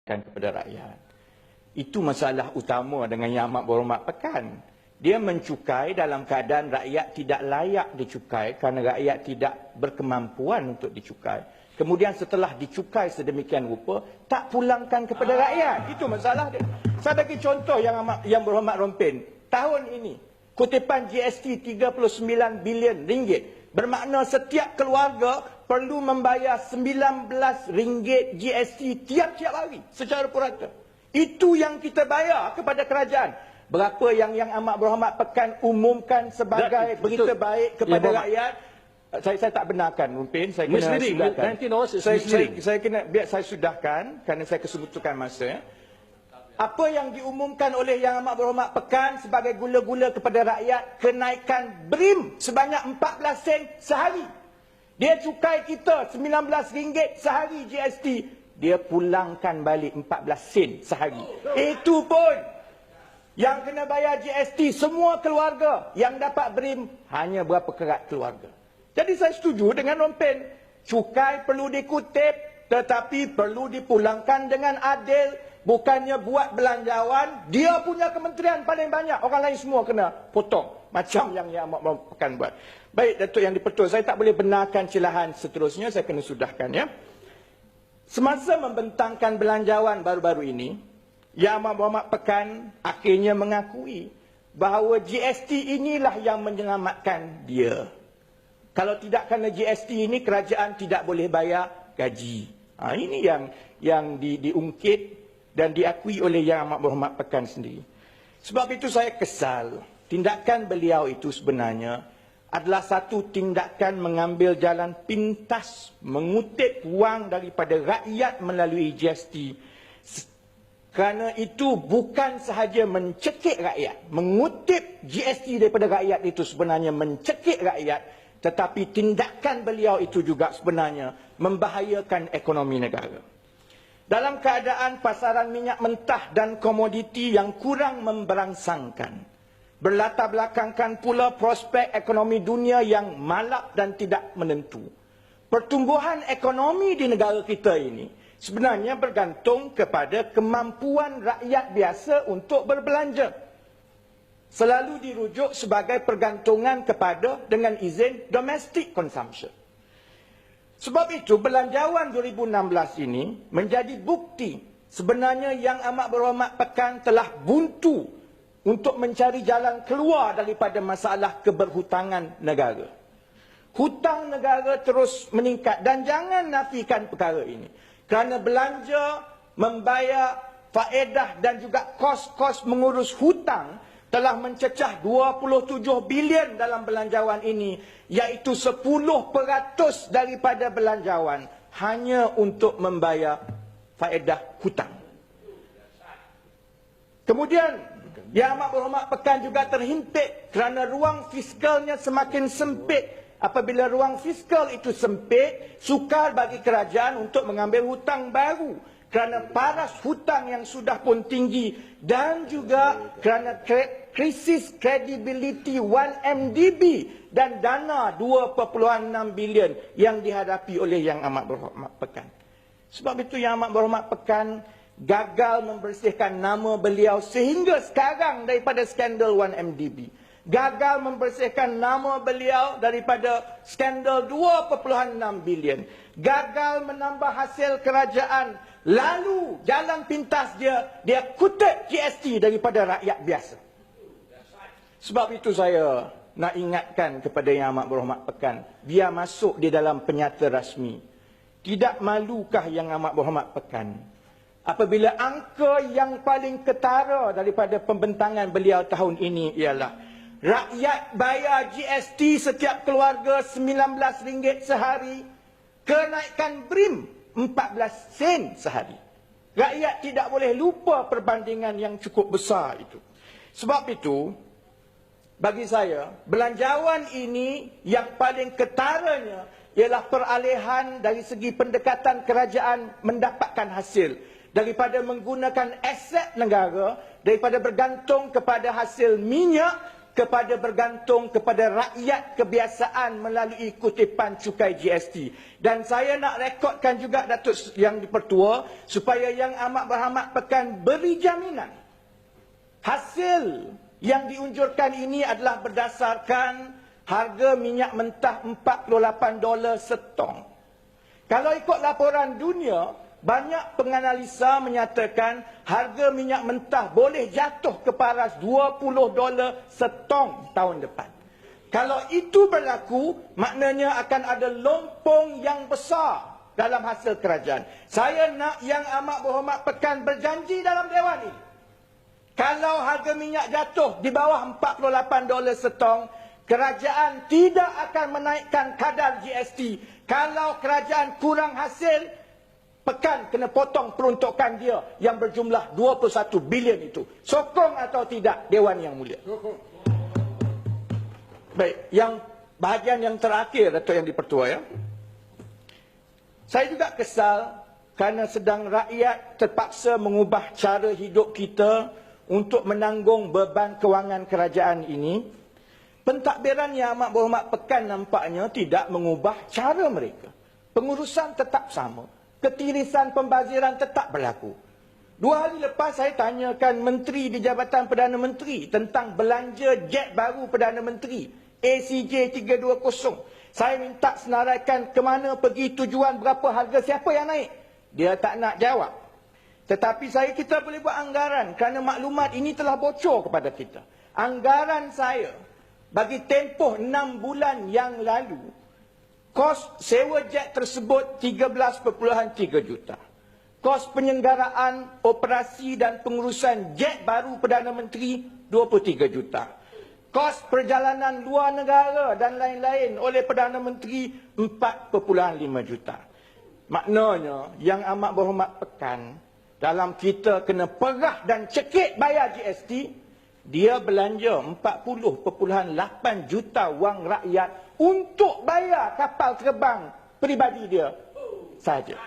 kepada rakyat. Itu masalah utama dengan Yang Amat Berhormat Pekan. Dia mencukai dalam keadaan rakyat tidak layak dicukai kerana rakyat tidak berkemampuan untuk dicukai. Kemudian setelah dicukai sedemikian rupa, tak pulangkan kepada rakyat. Itu masalah dia. Saya bagi contoh Yang Berhormat Rompin. Tahun ini, kutipan GST 39 bilion ringgit. Bermakna setiap keluarga perlu membayar 19 ringgit GST tiap-tiap hari secara purata. Itu yang kita bayar kepada kerajaan. Berapa yang Amat Berhormat Pekan umumkan sebagai berita baik kepada rakyat, saya tak benarkan, Rompin. Saya kena sudahkan. Saya kena biar saya sudahkan kerana saya kesemutukan masa. Apa yang diumumkan oleh Yang Amat Berhormat Pekan sebagai gula-gula kepada rakyat, kenaikan BRIM sebanyak 14 sen sehari. Dia cukai kita 19 ringgit sehari GST. Dia pulangkan balik 14 sen sehari. Itu pun yang kena bayar GST semua keluarga, yang dapat BRIM hanya berapa kerat keluarga. Jadi saya setuju dengan Rompin. Cukai perlu dikutip, tetapi perlu dipulangkan dengan adil. Bukannya buat belanjawan, dia punya kementerian paling banyak, orang lain semua kena potong. Macam yang Amat Berhormat Pekan buat. Baik, Datuk Yang di-Pertua, saya tak boleh benarkan celahan seterusnya, saya kena sudahkan ya. Semasa membentangkan belanjawan baru-baru ini, Yang Amat Berhormat Pekan akhirnya mengakui bahawa GST inilah yang menyelamatkan dia. Kalau tidak kerana GST ini, kerajaan tidak boleh bayar gaji. Ini yang diungkit dan diakui oleh Yang Amat Berhormat Pekan sendiri. Sebab itu saya kesal. Tindakan beliau itu sebenarnya adalah satu tindakan mengambil jalan pintas, mengutip wang daripada rakyat melalui GST. Kerana itu bukan sahaja mencekik rakyat. Mengutip GST daripada rakyat itu sebenarnya mencekik rakyat, tetapi tindakan beliau itu juga sebenarnya membahayakan ekonomi negara. Dalam keadaan pasaran minyak mentah dan komoditi yang kurang memberangsangkan, berlatar belakangkan pula prospek ekonomi dunia yang malap dan tidak menentu. Pertumbuhan ekonomi di negara kita ini sebenarnya bergantung kepada kemampuan rakyat biasa untuk berbelanja. Selalu dirujuk sebagai pergantungan kepada dengan izin domestic consumption. Sebab itu, belanjawan 2016 ini menjadi bukti sebenarnya Yang Amat Berhormat Pekan telah buntu untuk mencari jalan keluar daripada masalah keberhutangan negara. Hutang negara terus meningkat dan jangan nafikan perkara ini. Kerana belanja, membayar faedah dan juga kos-kos mengurus hutang telah mencecah 27 bilion dalam belanjawan ini, iaitu 10% daripada belanjawan hanya untuk membayar faedah hutang. Kemudian, Yang Amat Berhormat Pekan juga terhimpit kerana ruang fiskalnya semakin sempit. Apabila ruang fiskal itu sempit, sukar bagi kerajaan untuk mengambil hutang baru. Kerana paras hutang yang sudah pun tinggi dan juga kerana krisis credibility 1MDB dan dana 2.6 bilion yang dihadapi oleh Yang Amat Berhormat Pekan. Sebab itu Yang Amat Berhormat Pekan gagal membersihkan nama beliau sehingga sekarang daripada skandal 1MDB. Gagal membersihkan nama beliau daripada skandal 2.6 bilion. Gagal menambah hasil kerajaan. Lalu jalan pintas dia kutip GST daripada rakyat biasa. Sebab itu saya nak ingatkan kepada Yang Amat Berhormat Pekan, biar masuk di dalam penyata rasmi. Tidak malukah Yang Amat Berhormat Pekan apabila angka yang paling ketara daripada pembentangan beliau tahun ini ialah rakyat bayar GST setiap keluarga 19 ringgit sehari, kenaikan BRIM 14 sen sehari. Rakyat tidak boleh lupa perbandingan yang cukup besar itu. Sebab itu, bagi saya, belanjawan ini yang paling ketaranya ialah peralihan dari segi pendekatan kerajaan mendapatkan hasil. Daripada menggunakan aset negara, daripada bergantung kepada hasil minyak kepada bergantung kepada rakyat kebiasaan melalui kutipan cukai GST. Dan saya nak rekodkan juga Datuk Yang di-Pertua supaya Yang Amat Berhormat Pekan beri jaminan hasil yang diunjurkan ini adalah berdasarkan harga minyak mentah $48 setong. Kalau ikut laporan dunia, banyak penganalisa menyatakan harga minyak mentah boleh jatuh ke paras $20 setong tahun depan. Kalau itu berlaku, maknanya akan ada lompong yang besar dalam hasil kerajaan. Saya nak Yang Amat Berhormat Pekan berjanji dalam Dewan ini, kalau harga minyak jatuh di bawah $48 setong, kerajaan tidak akan menaikkan kadar GST. Kalau kerajaan kurang hasil, Pekan kena potong peruntukan dia yang berjumlah 21 bilion itu. Sokong atau tidak, Dewan Yang Mulia? Baik, yang bahagian yang terakhir, Datuk Yang di-Pertua, ya. Saya juga kesal kerana sedang rakyat terpaksa mengubah cara hidup kita untuk menanggung beban kewangan kerajaan ini. Pentadbiran Yang Amat Berhormat Pekan nampaknya tidak mengubah cara mereka. Pengurusan tetap sama. Ketirisan pembaziran tetap berlaku. 2 hari lepas saya tanyakan Menteri di Jabatan Perdana Menteri tentang belanja jet baru Perdana Menteri, ACJ 320. Saya minta senaraikan ke mana pergi, tujuan, berapa harga, siapa yang naik. Dia tak nak jawab. Tetapi kita boleh buat anggaran kerana maklumat ini telah bocor kepada kita. Anggaran saya bagi tempoh 6 bulan yang lalu, kos sewa jet tersebut 13.3 juta. Kos penyelenggaraan, operasi dan pengurusan jet baru Perdana Menteri 23 juta. Kos perjalanan luar negara dan lain-lain oleh Perdana Menteri 4.5 juta. Maknanya Yang Amat Berhormat Pekan, dalam kita kena perah dan cekik bayar GST, dia belanja 40.8 juta wang rakyat untuk bayar kapal terbang peribadi dia saja.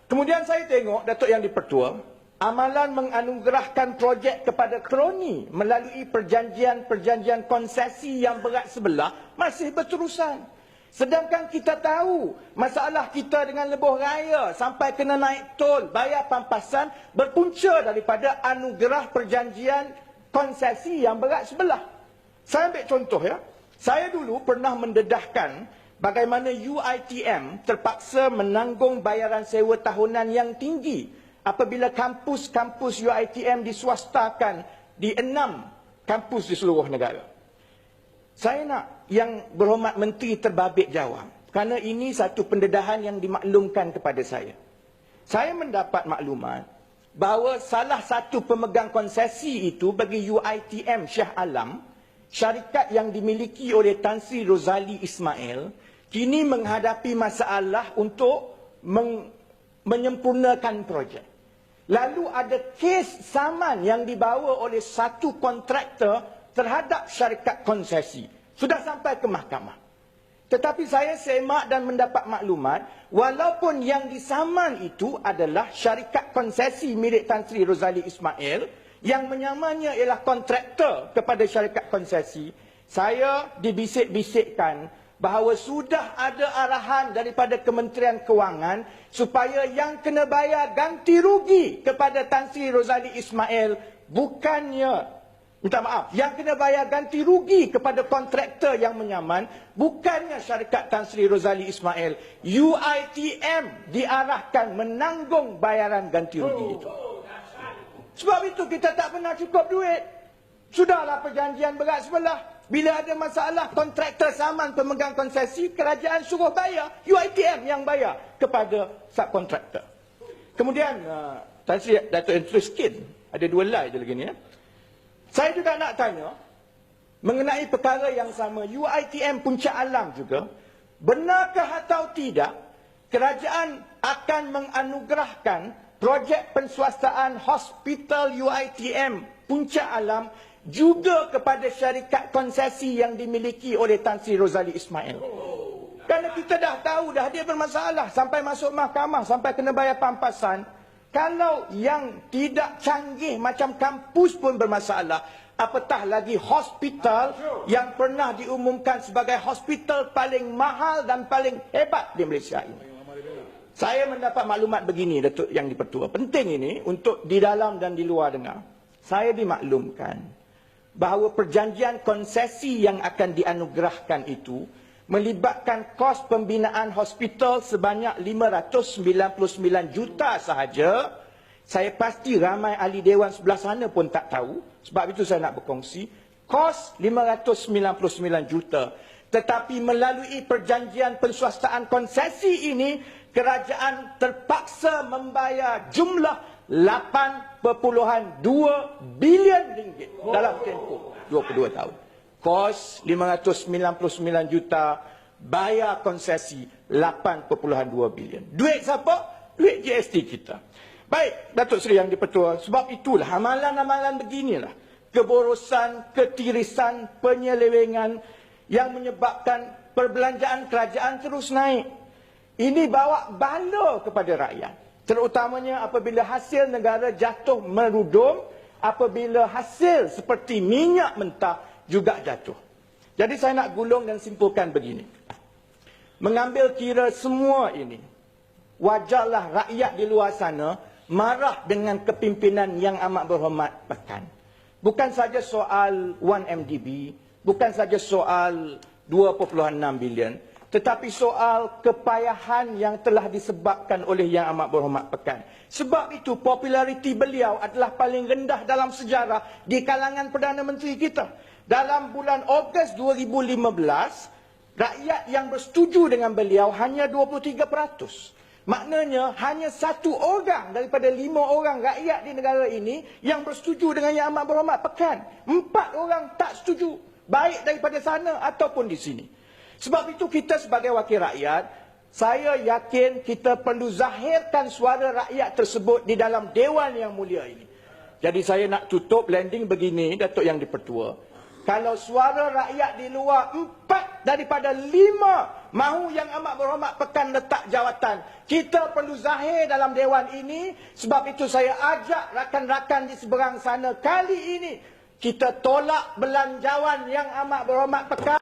Kemudian saya tengok, Datuk Yang di-Pertua, amalan menganugerahkan projek kepada kroni melalui perjanjian-perjanjian konsesi yang berat sebelah masih berterusan. Sedangkan kita tahu masalah kita dengan lebuh raya sampai kena naik tol, bayar pampasan, berpunca daripada anugerah perjanjian konsesi yang berat sebelah. Saya ambil contoh, ya. Saya dulu pernah mendedahkan bagaimana UiTM terpaksa menanggung bayaran sewa tahunan yang tinggi apabila kampus-kampus UiTM diswastakan di 6 kampus di seluruh negara. Saya nak Yang Berhormat Menteri terbabit jawab, kerana ini satu pendedahan yang dimaklumkan kepada saya. Saya mendapat maklumat bahawa salah satu pemegang konsesi itu bagi UiTM Shah Alam, syarikat yang dimiliki oleh Tan Sri Rosali Ismail, kini menghadapi masalah untuk menyempurnakan projek. Lalu ada kes saman yang dibawa oleh satu kontraktor terhadap syarikat konsesi. Sudah sampai ke mahkamah. Tetapi saya semak dan mendapat maklumat, walaupun yang disaman itu adalah syarikat konsesi milik Tan Sri Rosali Ismail, yang menyamanya ialah kontraktor kepada syarikat konsesi, saya dibisik-bisikkan bahawa sudah ada arahan daripada Kementerian Kewangan supaya yang kena bayar ganti rugi kepada Tan Sri Rosali Ismail bukannya, minta maaf, yang kena bayar ganti rugi kepada kontraktor yang menyaman bukannya syarikat Tan Sri Rosali Ismail. UiTM diarahkan menanggung bayaran ganti rugi itu. Sebab itu kita tak pernah cukup duit. Sudahlah perjanjian berat sebelah. Bila ada masalah, kontraktor saman pemegang konsesi, kerajaan suruh bayar, UiTM yang bayar kepada subkontraktor. Kemudian, Tan Sri Datuk Yang Skin, ada 2 slide je lagi ni, ya. Saya juga nak tanya mengenai perkara yang sama, UiTM Puncak Alam juga, benarkah atau tidak kerajaan akan menganugerahkan projek penswastaan hospital UiTM Puncak Alam juga kepada syarikat konsesi yang dimiliki oleh Tan Sri Rosali Ismail? Kerana kita dah tahu dah dia bermasalah sampai masuk mahkamah, sampai kena bayar pampasan. Kalau yang tidak canggih macam kampus pun bermasalah, apatah lagi hospital yang pernah diumumkan sebagai hospital paling mahal dan paling hebat di Malaysia ini. Saya mendapat maklumat begini, Datuk Yang di-Pertua. Penting ini untuk di dalam dan di luar dengar. Saya dimaklumkan bahawa perjanjian konsesi yang akan dianugerahkan itu melibatkan kos pembinaan hospital sebanyak 599 juta sahaja. Saya pasti ramai ahli dewan sebelah sana pun tak tahu. Sebab itu saya nak berkongsi. Kos 599 juta. Tetapi melalui perjanjian penswastaan konsesi ini, kerajaan terpaksa membayar jumlah 8.2 bilion ringgit dalam tempoh 22 tahun. Kos 599 juta, bayar konsesi 8.2 bilion. Duit siapa? Duit GST kita. Baik, Datuk Seri Yang di-Pertua, sebab itulah amalan-amalan beginilah, keborosan, ketirisan, penyelewengan yang menyebabkan perbelanjaan kerajaan terus naik. Ini bawa bala kepada rakyat. Terutamanya apabila hasil negara jatuh merudum, apabila hasil seperti minyak mentah juga jatuh. Jadi saya nak gulung dan simpulkan begini. Mengambil kira semua ini, wajarlah rakyat di luar sana marah dengan kepimpinan yang amat berhormat Pekan. Bukan saja soal 1MDB, bukan saja soal 2.6 bilion, tetapi soal kepayahan yang telah disebabkan oleh yang amat berhormat Pekan. Sebab itu populariti beliau adalah paling rendah dalam sejarah di kalangan Perdana Menteri kita. Dalam bulan Ogos 2015, rakyat yang bersetuju dengan beliau hanya 23%. Maknanya hanya 1 orang daripada 5 orang rakyat di negara ini yang bersetuju dengan yang amat berhormat Pekan. 4 orang tak setuju, baik daripada sana ataupun di sini. Sebab itu kita sebagai wakil rakyat, saya yakin kita perlu zahirkan suara rakyat tersebut di dalam Dewan yang mulia ini. Jadi saya nak tutup landing begini, Datuk Yang di-Pertua. Kalau suara rakyat di luar 4 daripada 5 mahu yang amat berhormat Pekan letak jawatan, kita perlu zahir dalam Dewan ini. Sebab itu saya ajak rakan-rakan di seberang sana, kali ini kita tolak belanjawan yang amat berhormat Pekan.